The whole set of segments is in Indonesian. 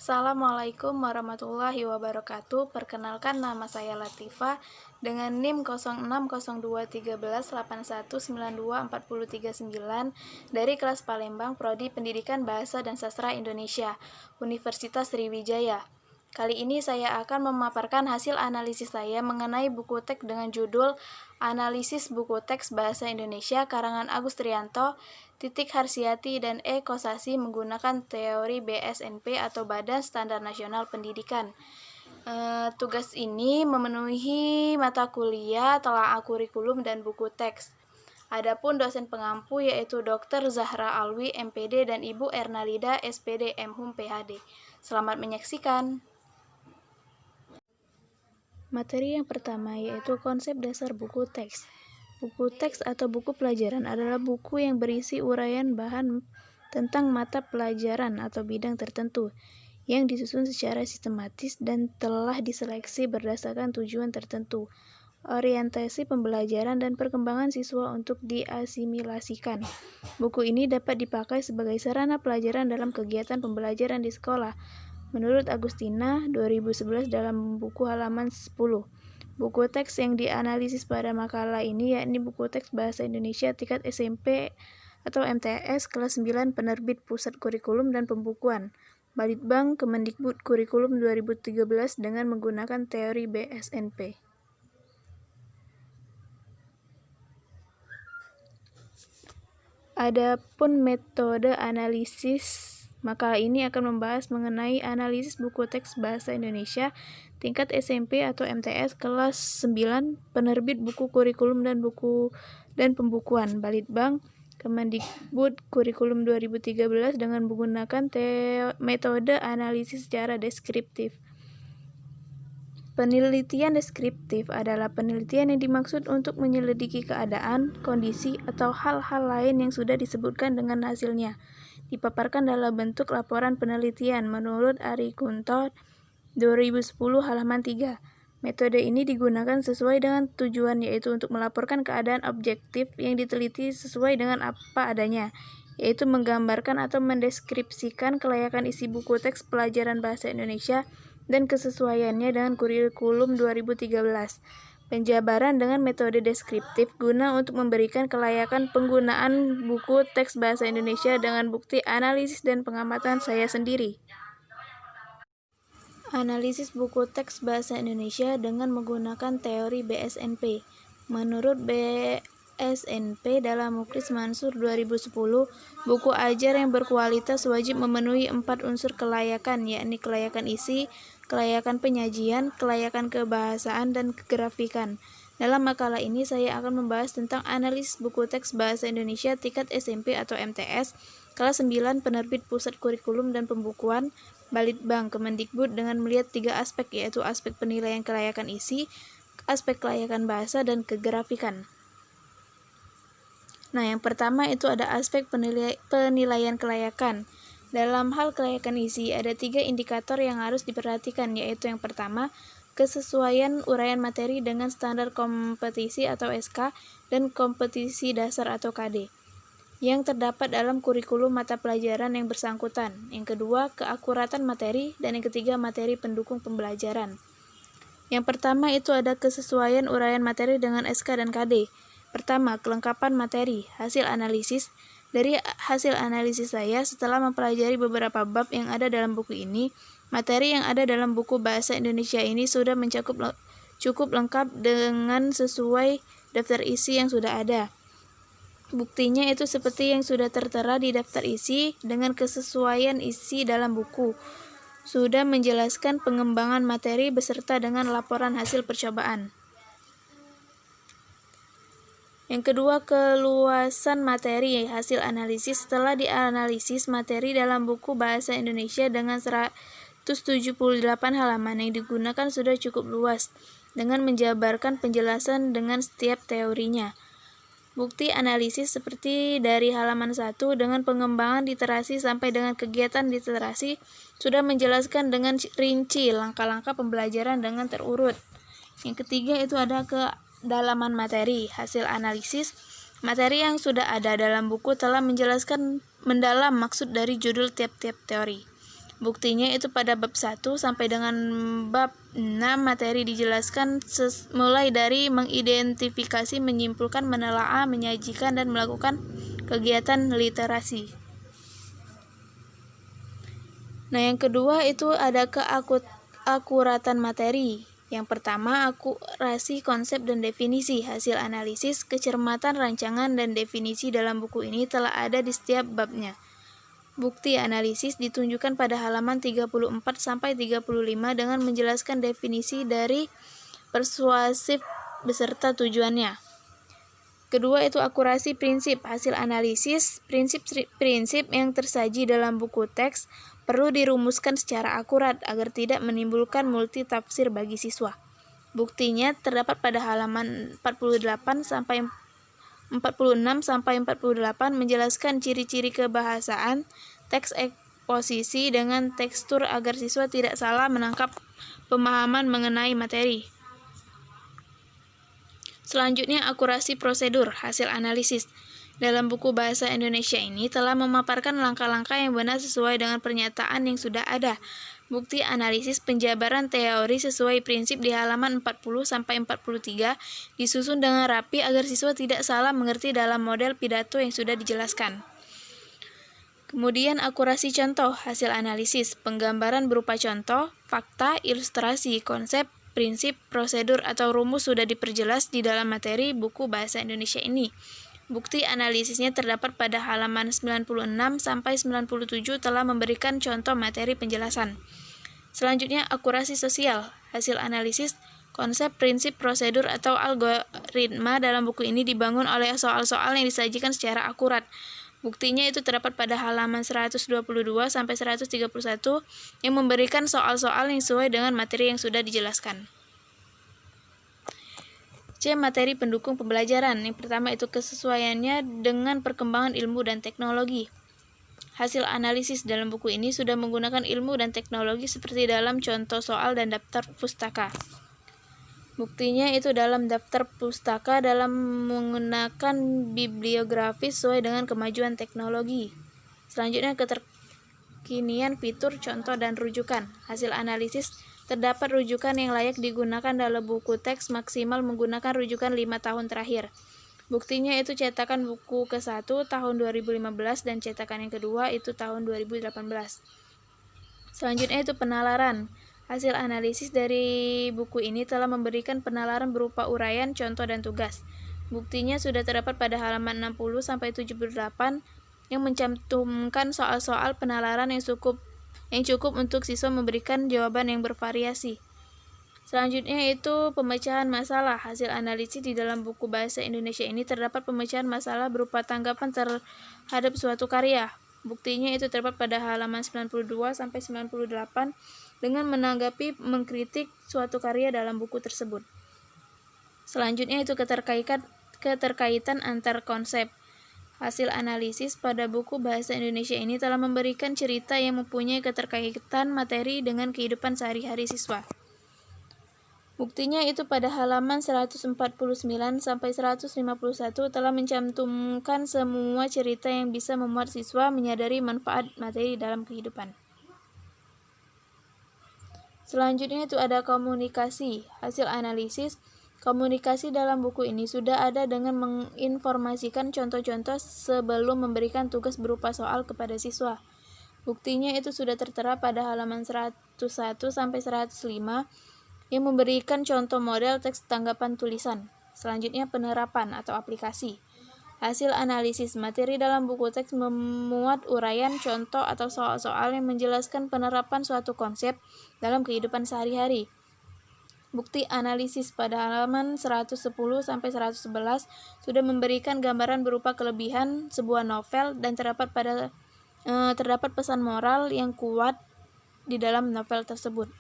Assalamualaikum warahmatullahi wabarakatuh. Perkenalkan, nama saya Latifah dengan NIM 06021381924039 dari kelas Palembang, Prodi Pendidikan Bahasa dan Sastra Indonesia, Universitas Sriwijaya. Kali ini saya akan memaparkan hasil analisis saya mengenai buku teks dengan judul Analisis Buku Teks Bahasa Indonesia karangan Agus Trianto, Titik Harsiati, dan E. Kosasih menggunakan teori BSNP atau Badan Standar Nasional Pendidikan. Tugas ini memenuhi mata kuliah, telaah kurikulum, dan buku teks. Adapun dosen pengampu yaitu Dr. Zahra Alwi, MPD, dan Ibu Ernalida, SPD, MHum, PhD. Selamat menyaksikan. Materi yang pertama yaitu konsep dasar buku teks. Buku teks atau buku pelajaran adalah buku yang berisi uraian bahan tentang mata pelajaran atau bidang tertentu yang disusun secara sistematis dan telah diseleksi berdasarkan tujuan tertentu, orientasi pembelajaran, dan perkembangan siswa untuk diasimilasikan. Buku ini dapat dipakai sebagai sarana pelajaran dalam kegiatan pembelajaran di sekolah. Menurut Agustina 2011 dalam buku halaman 10, buku teks yang dianalisis pada makalah ini yakni buku teks Bahasa Indonesia tingkat SMP atau MTS kelas 9 penerbit Pusat Kurikulum dan Pembukuan, Balitbang Kemendikbud Kurikulum 2013 dengan menggunakan teori BSNP. Adapun metode analisis, makalah ini akan membahas mengenai analisis buku teks Bahasa Indonesia tingkat SMP atau MTS kelas 9 penerbit buku kurikulum dan pembukuan, Balitbang Kemendikbud Kurikulum 2013 dengan menggunakan metode analisis secara deskriptif. Penelitian deskriptif adalah penelitian yang dimaksud untuk menyelidiki keadaan, kondisi, atau hal-hal lain yang sudah disebutkan dengan hasilnya dipaparkan dalam bentuk laporan penelitian menurut Ari Kunto 2010 halaman 3. Metode ini digunakan sesuai dengan tujuan yaitu untuk melaporkan keadaan objektif yang diteliti sesuai dengan apa adanya, yaitu menggambarkan atau mendeskripsikan kelayakan isi buku teks pelajaran bahasa Indonesia dan kesesuaiannya dengan kurikulum 2013. Penjabaran dengan metode deskriptif guna untuk memberikan kelayakan penggunaan buku teks bahasa Indonesia dengan bukti analisis dan pengamatan saya sendiri. Analisis buku teks bahasa Indonesia dengan menggunakan teori BSNP. Menurut BSNP dalam Muklis Mansur 2010, buku ajar yang berkualitas wajib memenuhi 4 unsur kelayakan, yakni kelayakan isi, kelayakan penyajian, kelayakan kebahasaan, dan kegrafikan. Dalam makalah ini saya akan membahas tentang analisis buku teks bahasa Indonesia tingkat SMP atau MTS kelas 9 penerbit Pusat Kurikulum dan Pembukuan, Balitbang Kemendikbud dengan melihat 3 aspek yaitu aspek penilaian kelayakan isi, aspek kelayakan bahasa, dan kegrafikan. Nah, yang pertama itu ada aspek penilaian kelayakan. Dalam hal kelayakan isi, ada 3 indikator yang harus diperhatikan, yaitu yang pertama, kesesuaian uraian materi dengan standar kompetisi atau SK dan kompetisi dasar atau KD yang terdapat dalam kurikulum mata pelajaran yang bersangkutan. Yang kedua, keakuratan materi, dan yang ketiga, materi pendukung pembelajaran. Yang pertama itu ada kesesuaian uraian materi dengan SK dan KD. Pertama, kelengkapan materi, hasil analisis. Dari hasil analisis saya, setelah mempelajari beberapa bab yang ada dalam buku ini, materi yang ada dalam buku Bahasa Indonesia ini sudah cukup lengkap dengan sesuai daftar isi yang sudah ada. Buktinya itu seperti yang sudah tertera di daftar isi dengan kesesuaian isi dalam buku. Sudah menjelaskan pengembangan materi beserta dengan laporan hasil percobaan. Yang kedua, keluasan materi hasil analisis. Setelah dianalisis materi dalam buku Bahasa Indonesia dengan 178 halaman yang digunakan sudah cukup luas dengan menjabarkan penjelasan dengan setiap teorinya. Bukti analisis seperti dari halaman 1 dengan pengembangan literasi sampai dengan kegiatan literasi sudah menjelaskan dengan rinci langkah-langkah pembelajaran dengan terurut. Yang ketiga itu ada kedalaman materi. Hasil analisis materi yang sudah ada dalam buku telah menjelaskan mendalam maksud dari judul tiap-tiap teori. Buktinya itu pada bab 1 sampai dengan bab 6 materi dijelaskan mulai dari mengidentifikasi, menyimpulkan, menelaah, menyajikan, dan melakukan kegiatan literasi. Nah, yang kedua itu ada keakuratan materi. Yang pertama, akurasi konsep dan definisi. Hasil analisis, kecermatan, rancangan, dan definisi dalam buku ini telah ada di setiap babnya. Bukti analisis ditunjukkan pada halaman 34 sampai 35 dengan menjelaskan definisi dari persuasif beserta tujuannya. Kedua itu akurasi prinsip. Hasil analisis, prinsip-prinsip yang tersaji dalam buku teks perlu dirumuskan secara akurat agar tidak menimbulkan multitafsir bagi siswa. Buktinya terdapat pada halaman 48 sampai 46 sampai 48 menjelaskan ciri-ciri kebahasaan, teks eksposisi dengan tekstur agar siswa tidak salah menangkap pemahaman mengenai materi. Selanjutnya, akurasi prosedur. Hasil analisis dalam buku Bahasa Indonesia ini telah memaparkan langkah-langkah yang benar sesuai dengan pernyataan yang sudah ada. Bukti analisis penjabaran teori sesuai prinsip di halaman 40 sampai 43 disusun dengan rapi agar siswa tidak salah mengerti dalam model pidato yang sudah dijelaskan. Kemudian akurasi contoh. Hasil analisis penggambaran berupa contoh, fakta, ilustrasi, konsep, prinsip, prosedur, atau rumus sudah diperjelas di dalam materi buku Bahasa Indonesia ini. Bukti analisisnya terdapat pada halaman 96 sampai 97 telah memberikan contoh materi penjelasan. Selanjutnya, akurasi sosial. Hasil analisis, konsep, prinsip, prosedur, atau algoritma dalam buku ini dibangun oleh soal-soal yang disajikan secara akurat. Buktinya itu terdapat pada halaman 122 sampai 131 yang memberikan soal-soal yang sesuai dengan materi yang sudah dijelaskan. C. Materi pendukung pembelajaran. Yang pertama itu kesesuaiannya dengan perkembangan ilmu dan teknologi. Hasil analisis dalam buku ini sudah menggunakan ilmu dan teknologi seperti dalam contoh soal dan daftar pustaka. Buktinya itu dalam daftar pustaka dalam menggunakan bibliografi sesuai dengan kemajuan teknologi. Selanjutnya, keterkinian fitur, contoh, dan rujukan. Hasil analisis terdapat rujukan yang layak digunakan dalam buku teks maksimal menggunakan rujukan 5 tahun terakhir. Buktinya itu cetakan buku ke-1 tahun 2015 dan cetakan yang kedua itu tahun 2018. Selanjutnya itu penalaran. Hasil analisis dari buku ini telah memberikan penalaran berupa uraian, contoh, dan tugas. Buktinya sudah terdapat pada halaman 60 sampai 78 yang mencantumkan soal-soal penalaran yang cukup untuk siswa memberikan jawaban yang bervariasi. Selanjutnya itu pemecahan masalah. Hasil analisis di dalam buku Bahasa Indonesia ini terdapat pemecahan masalah berupa tanggapan terhadap suatu karya. Buktinya itu terdapat pada halaman 92 sampai 98 dengan menanggapi mengkritik suatu karya dalam buku tersebut. Selanjutnya itu keterkaitan antar konsep. Hasil analisis pada buku Bahasa Indonesia ini telah memberikan cerita yang mempunyai keterkaitan materi dengan kehidupan sehari-hari siswa. Buktinya itu pada halaman 149 sampai 151 telah mencantumkan semua cerita yang bisa membuat siswa menyadari manfaat materi dalam kehidupan. Selanjutnya itu ada komunikasi. Hasil analisis komunikasi dalam buku ini sudah ada dengan menginformasikan contoh-contoh sebelum memberikan tugas berupa soal kepada siswa. Buktinya itu sudah tertera pada halaman 101 sampai 105 yang memberikan contoh model teks tanggapan tulisan. Selanjutnya penerapan atau aplikasi. Hasil analisis materi dalam buku teks memuat uraian, contoh, atau soal-soal yang menjelaskan penerapan suatu konsep dalam kehidupan sehari-hari. Bukti analisis pada halaman 110 sampai 111 sudah memberikan gambaran berupa kelebihan sebuah novel dan terdapat pesan moral yang kuat di dalam novel tersebut.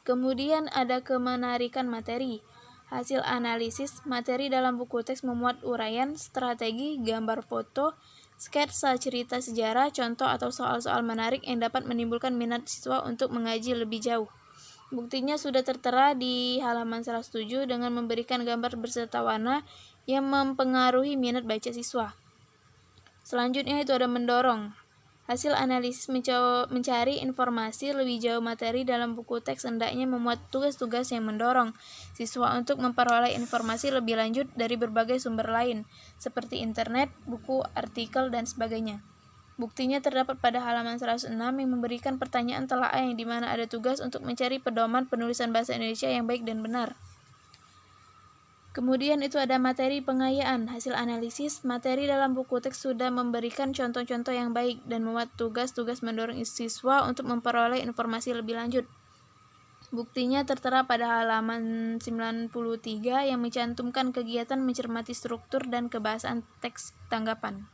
Kemudian ada kemenarikan materi. Hasil analisis materi dalam buku teks memuat uraian, strategi, gambar foto, sketsa cerita sejarah, contoh, atau soal-soal menarik yang dapat menimbulkan minat siswa untuk mengaji lebih jauh. Buktinya sudah tertera di halaman 107 dengan memberikan gambar berserta warna yang mempengaruhi minat baca siswa. Selanjutnya itu ada mendorong. Hasil analisis mencari informasi lebih jauh. Materi dalam buku teks hendaknya memuat tugas-tugas yang mendorong siswa untuk memperoleh informasi lebih lanjut dari berbagai sumber lain, seperti internet, buku, artikel, dan sebagainya. Buktinya terdapat pada halaman 106 yang memberikan pertanyaan telaah yang dimana ada tugas untuk mencari pedoman penulisan bahasa Indonesia yang baik dan benar. Kemudian itu ada materi pengayaan. Hasil analisis, materi dalam buku teks sudah memberikan contoh-contoh yang baik dan memuat tugas-tugas mendorong siswa untuk memperoleh informasi lebih lanjut. Buktinya tertera pada halaman 93 yang mencantumkan kegiatan mencermati struktur dan kebahasaan teks tanggapan.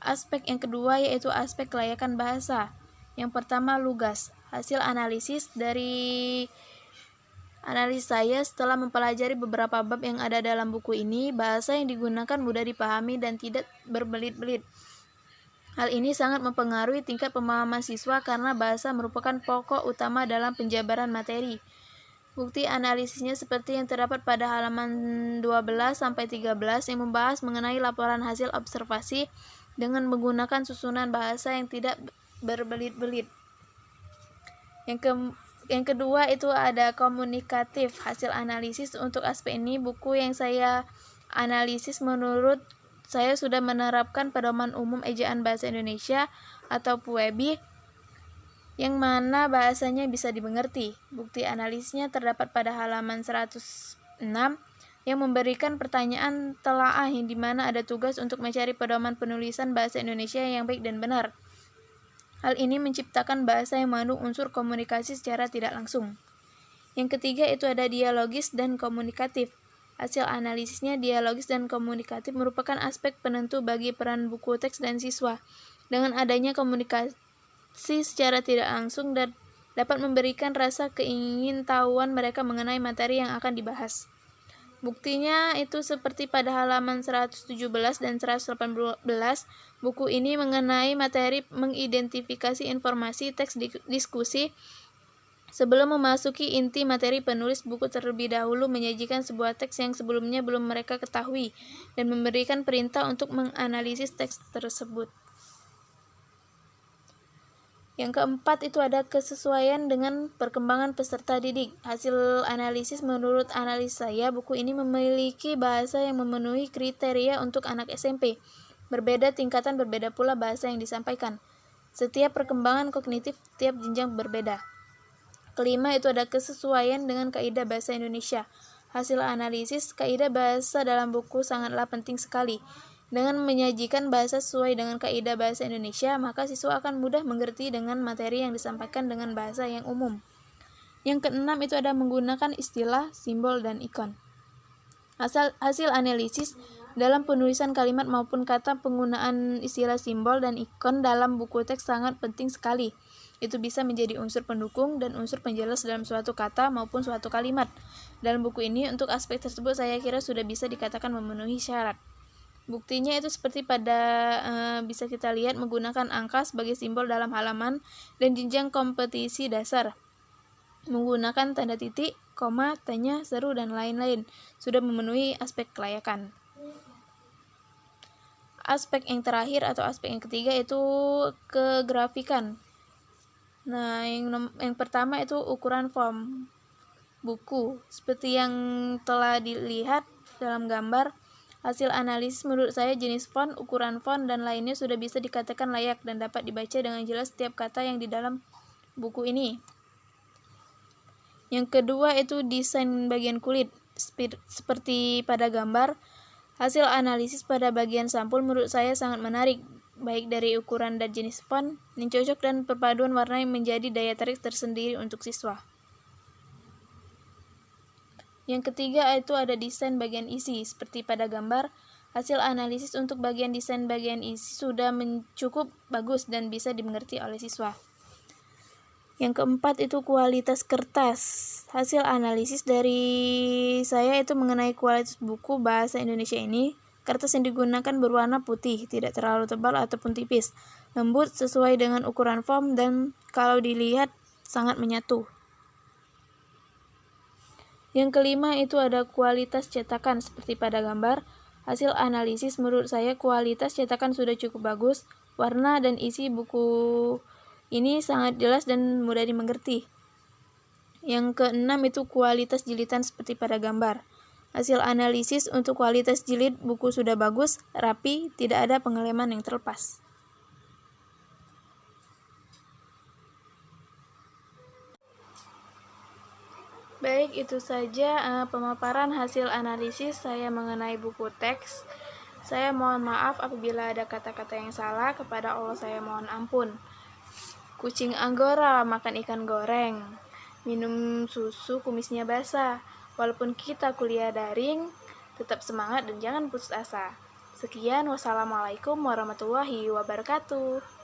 Aspek yang kedua yaitu aspek kelayakan bahasa. Yang pertama, lugas. Hasil analisis dari analis saya setelah mempelajari beberapa bab yang ada dalam buku ini, bahasa yang digunakan mudah dipahami dan tidak berbelit-belit. Hal ini sangat mempengaruhi tingkat pemahaman siswa karena bahasa merupakan pokok utama dalam penjabaran materi. Bukti analisisnya seperti yang terdapat pada halaman 12-13 yang membahas mengenai laporan hasil observasi dengan menggunakan susunan bahasa yang tidak berbelit-belit. Yang kedua itu ada komunikatif. Hasil analisis untuk aspek ini, buku yang saya analisis menurut saya sudah menerapkan pedoman umum ejaan bahasa Indonesia atau PUEBI yang mana bahasanya bisa dimengerti. Bukti analisisnya terdapat pada halaman 106 yang memberikan pertanyaan telaah yang dimana ada tugas untuk mencari pedoman penulisan bahasa Indonesia yang baik dan benar. Hal ini menciptakan bahasa yang mengandung unsur komunikasi secara tidak langsung. Yang ketiga itu ada dialogis dan komunikatif. Hasil analisisnya, dialogis dan komunikatif merupakan aspek penentu bagi peran buku teks dan siswa. Dengan adanya komunikasi secara tidak langsung dan dapat memberikan rasa keingintahuan mereka mengenai materi yang akan dibahas. Buktinya itu seperti pada halaman 117 dan 118, buku ini mengenai materi mengidentifikasi informasi teks diskusi. Sebelum memasuki inti materi, penulis buku terlebih dahulu menyajikan sebuah teks yang sebelumnya belum mereka ketahui dan memberikan perintah untuk menganalisis teks tersebut. Yang keempat itu ada kesesuaian dengan perkembangan peserta didik. Hasil analisis menurut analis saya, buku ini memiliki bahasa yang memenuhi kriteria untuk anak SMP. Berbeda tingkatan, berbeda pula bahasa yang disampaikan. Setiap perkembangan kognitif tiap jenjang berbeda. Kelima itu ada kesesuaian dengan kaidah bahasa Indonesia. Hasil analisis, kaidah bahasa dalam buku sangatlah penting sekali. Dengan menyajikan bahasa sesuai dengan kaidah bahasa Indonesia, maka siswa akan mudah mengerti dengan materi yang disampaikan dengan bahasa yang umum. Yang keenam itu ada menggunakan istilah, simbol, dan ikon. Hasil analisis dalam penulisan kalimat maupun kata, penggunaan istilah, simbol, dan ikon dalam buku teks sangat penting sekali. Itu bisa menjadi unsur pendukung dan unsur penjelas dalam suatu kata maupun suatu kalimat. Dalam buku ini, untuk aspek tersebut saya kira sudah bisa dikatakan memenuhi syarat. Buktinya itu seperti pada bisa kita lihat menggunakan angka sebagai simbol dalam halaman dan jenjang kompetisi dasar. Menggunakan tanda titik, koma, tanya, seru, dan lain-lain. Sudah memenuhi aspek kelayakan. Aspek yang terakhir atau aspek yang ketiga itu kegrafikan. Nah, yang pertama itu ukuran font buku. Seperti yang telah dilihat dalam gambar, hasil analisis menurut saya jenis font, ukuran font, dan lainnya sudah bisa dikatakan layak dan dapat dibaca dengan jelas setiap kata yang di dalam buku ini. Yang kedua itu desain bagian kulit. Seperti pada gambar, hasil analisis pada bagian sampul menurut saya sangat menarik, baik dari ukuran dan jenis font yang cocok dan perpaduan warna yang menjadi daya tarik tersendiri untuk siswa. Yang ketiga itu ada desain bagian isi. Seperti pada gambar, hasil analisis untuk desain bagian isi sudah cukup bagus dan bisa dimengerti oleh siswa. Yang keempat itu kualitas kertas. Hasil analisis dari saya itu mengenai kualitas buku bahasa Indonesia ini. Kertas yang digunakan berwarna putih, tidak terlalu tebal ataupun tipis, lembut sesuai dengan ukuran font dan kalau dilihat sangat menyatu. Yang kelima itu ada kualitas cetakan. Seperti pada gambar, Hasil analisis menurut saya kualitas cetakan sudah cukup bagus, warna dan isi buku ini sangat jelas dan mudah dimengerti. Yang keenam itu kualitas jilitan seperti pada gambar. Hasil analisis untuk kualitas jilid buku sudah bagus, rapi, tidak ada pengeleman yang terlepas. Baik, itu saja pemaparan hasil analisis saya mengenai buku teks. Saya mohon maaf apabila ada kata-kata yang salah, kepada Allah saya mohon ampun. Kucing Anggora makan ikan goreng, minum susu kumisnya basah. Walaupun kita kuliah daring, tetap semangat dan jangan putus asa. Sekian, wassalamualaikum warahmatullahi wabarakatuh.